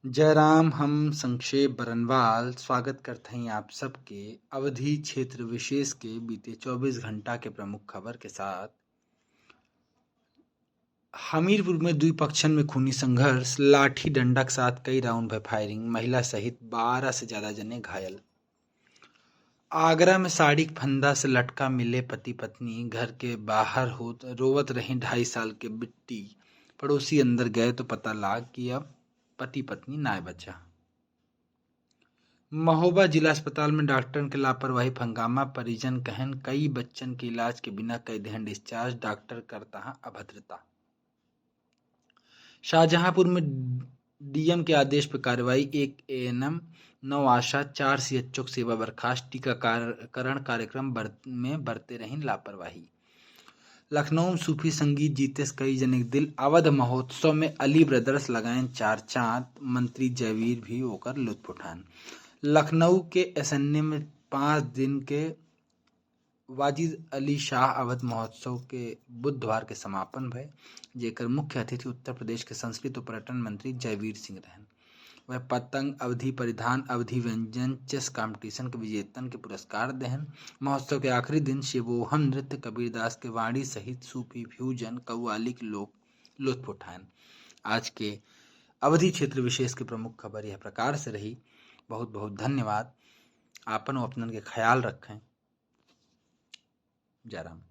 जयराम हम संक्षेप बरनवाल स्वागत करते हैं आप सबके अवधि क्षेत्र विशेष के बीते 24 घंटा के प्रमुख खबर के साथ। हमीरपुर में द्विपक्षन में खूनी संघर्ष, लाठी डंडा के साथ कई राउंड में फायरिंग, महिला सहित 12 से ज्यादा जने घायल। आगरा में साड़ी के फंदा से लटका मिले पति पत्नी, घर के बाहर रोवत रही 2.5 साल के बिट्टी। पड़ोसी अंदर गए तो पता लाग कि अब पति पत्नी ना बचा। महोबा जिला अस्पताल में डॉक्टर के लापरवाही हंगामा, परिजन कहन कई बच्चन के इलाज के बिना कई देहन डिस्चार्ज, डॉक्टर करता है अभद्रता। शाहजहांपुर में डीएम के आदेश पर कार्रवाई, 1 एएनएम 9 आशा 4 सीएचओ सेवा बर्खास्त, टीकाकरण कार्यक्रम में बरते रही लापरवाही। लखनऊ में सूफी संगीत जीते कई जने दिल, अवध महोत्सव में अली ब्रदर्स लगाएं 4 चांद, मंत्री जयवीर भी होकर लुत्फ उठान। लखनऊ के एसएनए में 5 दिन के वाजिद अली शाह अवध महोत्सव के बुधवार के समापन भय, जेकर मुख्य अतिथि उत्तर प्रदेश के संस्कृति और पर्यटन मंत्री जयवीर सिंह रहन। वह पतंग, अवधि परिधान, अवधि व्यंजन, चेस कंपटीशन के विजेतन के पुरस्कार देहन। महोत्सव के आखिरी दिन शिवोहम नृत्य, कबीरदास के वाणी सहित सूफी फ्यूजन कव्वाली के लोग लुत्फ उठाएं। आज के अवधि क्षेत्र विशेष के प्रमुख खबर यह प्रकार से रही। बहुत बहुत धन्यवाद। आपन और अपनन के ख्याल रखें। जयराम।